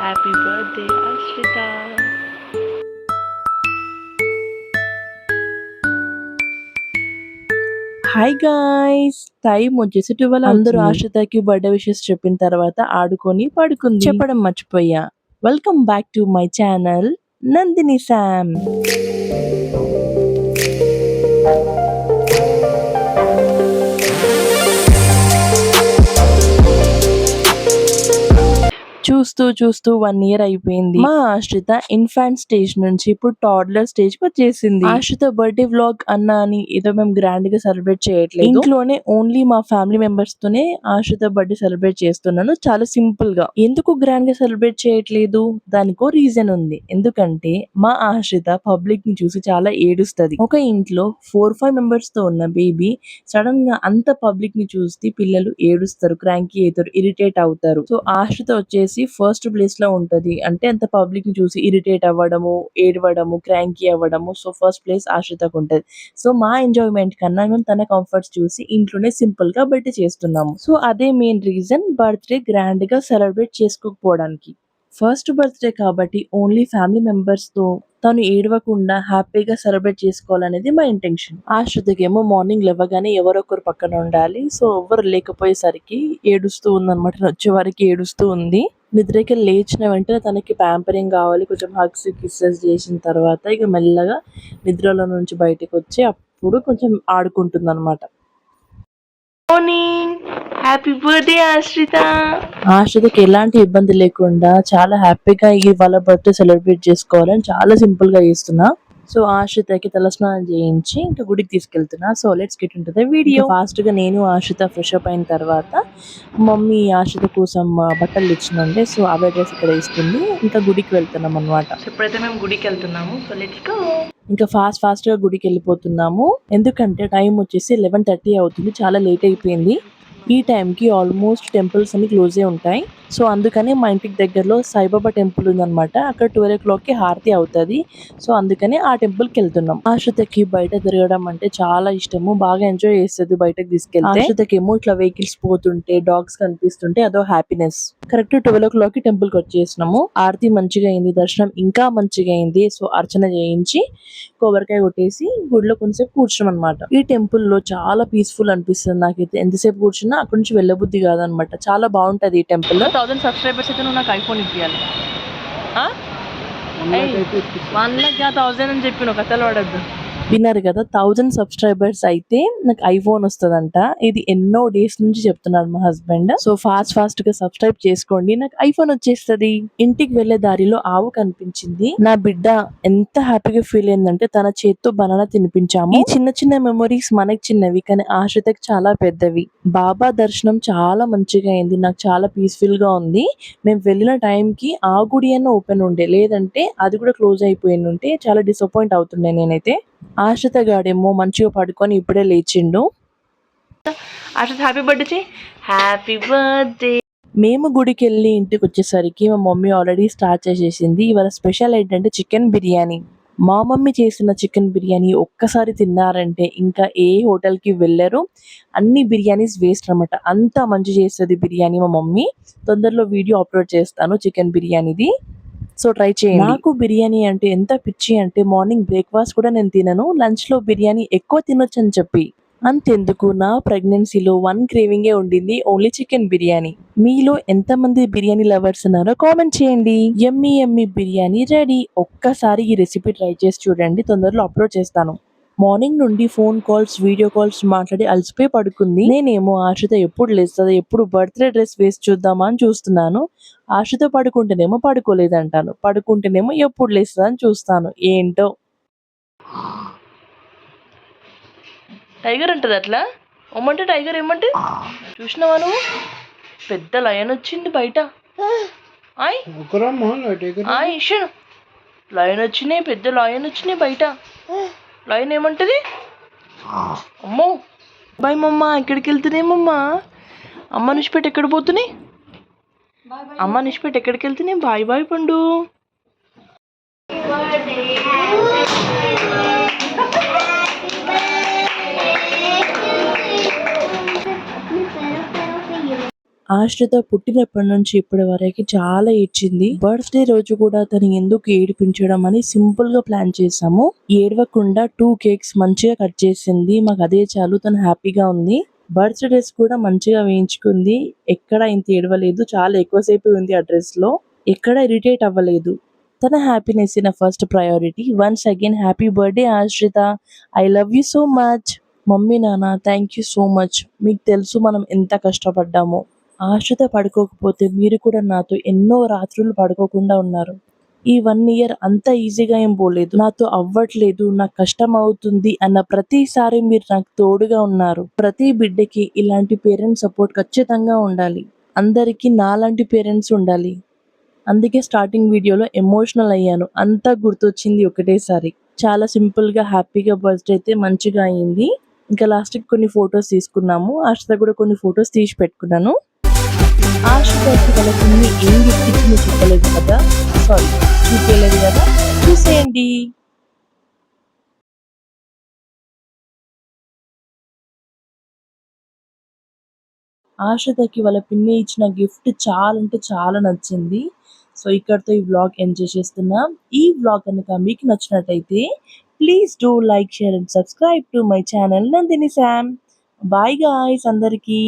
Happy birthday ఆశ్రిత. Hi guys, time వచ్చేసి 12. అందరూ ఆశ్రితకి బర్త్డే విషెస్ చెప్పిన తర్వాత ఆడుకొని పడుకుంది. చెప్పడం మర్చిపోయా. Welcome back to my channel Nandini Sam. చూస్తూ చూస్తూ 1 year అయిపోయింది. మా ఆశ్రిత ఇన్ఫాంట్ స్టేజ్ నుంచి ఇప్పుడు టాడ్లర్ స్టేజ్ కి వచ్చేసింది. ఆశ్రిత బర్త్డే వ్లాగ్ అన్నా అని ఏదో మేము గ్రాండ్ గా సెలబ్రేట్ చేయట్లేదు. ఇంట్లోనే ఓన్లీ మా ఫ్యామిలీ మెంబర్స్ తోనే ఆశ్రిత బర్త్డే సెలబ్రేట్ చేస్తున్నాను, చాలా సింపుల్ గా. ఎందుకు గ్రాండ్ గా సెలబ్రేట్ చేయట్లేదు, దానికో రీజన్ ఉంది. ఎందుకంటే మా ఆశ్రిత పబ్లిక్ ని చూసి చాలా ఏడుస్తది. ఒక ఇంట్లో 4-5 మెంబర్స్ తో ఉన్న బేబీ సడన్ గా అంత పబ్లిక్ ని చూస్తే పిల్లలు ఏడుస్తారు, క్రాంకీ అవుతారు, ఇరిటేట్ అవుతారు. సో ఆశ్రిత వచ్చేసి ఫస్ట్ ప్లేస్ లో ఉంటది. అంటే అంత పబ్లిక్ ని చూసి ఇరిటేట్ అవ్వడము, ఏడవడము, క్రాంకీ అవ్వడము. సో ఫస్ట్ ప్లేస్ ఆశ్రితకు ఉంటది. సో మా ఎంజాయ్మెంట్ కన్నా మేము తన కంఫర్ట్స్ చూసి ఇంట్లోనే సింపుల్ గా బర్త్డే చేస్తున్నాము. సో అదే మెయిన్ రీజన్ బర్త్డే గ్రాండ్ గా సెలబ్రేట్ చేసుకోకపోవడానికి. ఫస్ట్ బర్త్డే కాబట్టి ఓన్లీ ఫ్యామిలీ మెంబర్స్ తో తను ఏడవకుండా హ్యాపీగా సెలబ్రేట్ చేసుకోవాలనేది మా ఇంటెన్షన్. ఆశ్రితకి ఏమో మార్నింగ్ లేవగానే ఎవరొకరు పక్కన ఉండాలి. సో ఎవరు లేకపోయేసరికి ఏడుస్తూ ఉందన్నమాట. వచ్చే వరకు ఏడుస్తూ ఉంది. నిద్రకి లేచిన వెంటనే తనకి ప్యాంపరింగ్ కావాలి, కొంచెం హగ్స్ కిస్సెస్ చేసిన తర్వాత ఇక మెల్లగా నిద్రలో నుంచి బయటకు వచ్చి అప్పుడు కొంచెం ఆడుకుంటుంది అనమాట. మార్నింగ్, హ్యాపీ బర్త్డే ఆశ్రిత. ఆశ్రితకి ఎలాంటి ఇబ్బంది లేకుండా చాలా హ్యాపీగా ఇవాళ బర్త్డే సెలబ్రేట్ చేసుకోవాలని చాలా సింపుల్ గా చేస్తున్నా. సో ఆశ్రితకి తలస్నానం చేయించి ఇంకా గుడికి తీసుకెళ్తున్నా. So let's get into the video. Fast గా నేను ఆశ్రిత ఫ్రెష్ అప్ అయిన తర్వాత మమ్మీ ఆశ్రిత కోసం బట్టలు ఇచ్చినండి. సో అవే డ్రెస్ ఇక్కడ వేసుకుంది. ఇంకా గుడికి వెళ్తున్నాం అనమాట. ఇప్పుడైతే మేము గుడికి వెళ్తున్నాము. So let's go. ఇంకా ఫాస్ట్ గా గుడికి వెళ్ళిపోతున్నాము. ఎందుకంటే టైం వచ్చేసి 11:30 అవుతుంది, చాలా లేట్ అయిపోయింది. ఈ టైంకి ఆల్మోస్ట్ టెంపుల్స్ అన్ని క్లోజ్ అయి ఉంటాయి. సో అందుకని మా ఇంటికి దగ్గరలో సాయిబాబా టెంపుల్ ఉందన్నమాట. అక్కడ 12 o'clock కి హారతి అవుతుంది. సో అందుకని ఆ టెంపుల్ కి వెళ్తున్నాం. ఆశ్రితకి బయట తిరగడం అంటే చాలా ఇష్టము, బాగా ఎంజాయ్ చేస్తుంది బయటకు తీసుకెళ్తే. ఆశ్రితకి ఏమో ఇట్లా వెహికల్స్ పోతుంటే, డాగ్స్ కనిపిస్తుంటే అదో హ్యాపీనెస్. కరెక్ట్ 12 o'clock కి టెంపుల్ కి వచ్చేసినాము. ఆరతి మంచిగా అయింది, దర్శనం ఇంకా మంచిగా అయింది. సో అర్చన చేయించి కొబ్బరికాయ కొట్టేసి గుడిలో కొంతసేపు కూర్చున్నాం అనమాట. ఈ టెంపుల్ లో చాలా పీస్ఫుల్ అనిపిస్తుంది నాకైతే. ఎంతసేపు కూర్చున్నా అక్కడ నుంచి వెళ్ళబుద్ధి కాదనమాట. చాలా బాగుంటది ఈ టెంపుల్. 1000 సబ్స్క్రైబర్స్ అయితే నువ్వు నాకు ఐఫోన్ ఇప్పియాలి. 1 lakh 1000 అని చెప్పి నువ్వు కథలు పడద్దు. విన్నారు కదా, 1000 సబ్స్క్రైబర్స్ అయితే నాకు ఐఫోన్ వస్తుందంట. ఇది ఎన్నో డేస్ నుంచి చెప్తున్నాడు మా హస్బెండ్. సో ఫాస్ట్ గా సబ్స్క్రైబ్ చేసుకోండి, నాకు ఐఫోన్ వచ్చేస్తుంది. ఇంటికి వెళ్లే దారిలో ఆవు కనిపించింది. నా బిడ్డ ఎంత హ్యాపీగా ఫీల్ అయిందంటే తన చేత్తో బనానా తినిపించాము. ఈ చిన్న చిన్న మెమొరీస్ మనకి చిన్నవి కానీ ఆశ్రితకి చాలా పెద్దవి. బాబా దర్శనం చాలా మంచిగా అయింది, నాకు చాలా పీస్ఫుల్ గా ఉంది. మేము వెళ్ళిన టైంకి ఆ గుడి అన్న ఓపెన్ ఉండే, లేదంటే అది కూడా క్లోజ్ అయిపోయి ఉంటే చాలా డిసప్పాయింట్ అవుతుండే నేనైతే. ఆశ్రిత గాడేమో మంచిగా పడుకొని ఇప్పుడే లేచిండు. ఆశ్రిత హ్యాపీ బర్త్డే. Happy birthday. మేము గుడికి వెళ్ళి ఇంటికి వచ్చేసరికి మా మమ్మీ ఆల్రెడీ స్టార్ట్ చేసేసింది. ఇవాళ స్పెషల్ ఏంటంటే చికెన్ బిర్యానీ. మా మమ్మీ చేసిన చికెన్ బిర్యానీ ఒక్కసారి తిన్నారంటే ఇంకా ఏ హోటల్కి వెళ్ళరు. అన్ని బిర్యానీస్ వేస్ట్ అనమాట, అంత మంచి చేస్తుంది బిర్యానీ మా మమ్మీ. తొందరలో వీడియో అప్లోడ్ చేస్తాను చికెన్ బిర్యానీది. సో ట్రై చేయండి. నాకు బిర్యానీ అంటే ఎంత పిచ్చి అంటే మార్నింగ్ బ్రేక్ఫాస్ట్ కూడా నేను తినను, లంచ్ లో బిర్యానీ ఎక్కువ తినొచ్చు అని చెప్పి. అంతెందుకు, నా ప్రెగ్నెన్సీలో 1 క్రేవింగే ఉండింది, ఓన్లీ చికెన్ బిర్యానీ. మీలో ఎంతమంది బిర్యానీ లవర్స్ ఉన్నారో కామెంట్ చేయండి. యమ్మీ యమ్మీ బిర్యానీ రెడీ. ఒక్కసారి ఈ రెసిపీ ట్రై చేసి చూడండి, తొందరలో అప్లోడ్ చేస్తాను. మార్నింగ్ నుండి ఫోన్ కాల్స్, వీడియో కాల్స్ మాట్లాడి అలసిపోయి పడుకుంది. నేనేమో ఆశ్రిత ఎప్పుడు లేస్తుంది, ఎప్పుడు బర్త్డే డ్రెస్ వేసి చూద్దామా అని చూస్తున్నాను. ఆశ్రిత పడుకుంటేనేమో పడుకోలేదంటాను, పడుకుంటేనేమో ఎప్పుడు లేస్తుంది అని చూస్తాను. ఏంటో టైగర్ ఉంటుంది అట్లా. ఏమంటే టైగర్ ఏమంటే చూసినావా నువ్వు? పెద్ద లయన్ వచ్చింది బయట. లయన్ వచ్చినాయి, పెద్ద లయన్ వచ్చినాయి బయట. లయన్ ఏమంటది? అమ్మో బాయ్ మమ్మ. ఎక్కడికి వెళ్తున్నామమ్మా? అమ్మ నిష్పెట్టి ఎక్కడ పోతున్నాయి? అమ్మ నిష్పెట్టి ఎక్కడికి వెళ్తున్నాయి? బాయ్ బాయ్ పండు. ఆశ్రిత పుట్టినప్పటి నుంచి ఇప్పటి వరకు చాలా ఏడ్చింది. బర్త్డే రోజు కూడా తను ఎందుకు ఏడిపించడం అని సింపుల్ గా ప్లాన్ చేసాము. ఏడవకుండా 2 కేక్స్ మంచిగా కట్ చేసింది. మాకు అదే చాలు. తను హ్యాపీగా ఉంది. బర్త్డేస్ కూడా మంచిగా వేయించుకుంది. ఎక్కడ ఇంత ఏడవలేదు. చాలా ఎక్కువసేపు ఉంది ఆ డ్రెస్ లో. ఎక్కడ ఇరిటేట్ అవ్వలేదు. తన హ్యాపీనెస్ నా first priority. Once again happy birthday Ashrita. I love you so much. Mummy నాన్న థ్యాంక్ యూ సో మచ్. మీకు తెలుసు మనం ఎంత కష్టపడ్డామో. ఆశ్రిత పడుకోకపోతే మీరు కూడా నాతో ఎన్నో రాత్రులు పడుకోకుండా ఉన్నారు. ఈ 1 ఇయర్ అంత ఈజీగా ఏం పోలేదు. నాతో అవ్వట్లేదు, నాకు కష్టం అవుతుంది అన్న ప్రతిసారి మీరు నాకు తోడుగా ఉన్నారు. ప్రతి బిడ్డకి ఇలాంటి పేరెంట్స్ సపోర్ట్ ఖచ్చితంగా ఉండాలి. అందరికీ నాలాంటి పేరెంట్స్ ఉండాలి. అందుకే స్టార్టింగ్ వీడియోలో ఎమోషనల్ అయ్యాను. అంతా గుర్తొచ్చింది ఒకటేసారి. చాలా సింపుల్‌గా, హ్యాపీగా బర్త్‌డే అయితే మంచిగా అయింది. ఇంకా లాస్ట్‌కి కొన్ని ఫోటోస్ తీసుకున్నాము. ఆశ్రిత కూడా కొన్ని ఫోటోస్ తీసి పెట్టుకున్నాను. ఆశ్రితకి వాళ్ళ పిన్ని ఏం గిఫ్ట్ ఇచ్చిందో చెప్పలేదు కదా! సారీ చూపియలేదు కదా! చూసేయండి. ఆశ్రితకి వాళ్ళ పిన్ని ఇచ్చిన గిఫ్ట్ చాలా అంటే చాలా నచ్చింది. సో, ఇక్కడితో ఈ వ్లాగ్ ఎండ్ చేసేస్తున్నా. ఈ వ్లాగ్ గనుక మీకు నచ్చినట్టయితే please do like, share and subscribe to my channel Nandini Sam. Bye guys అందరికీ.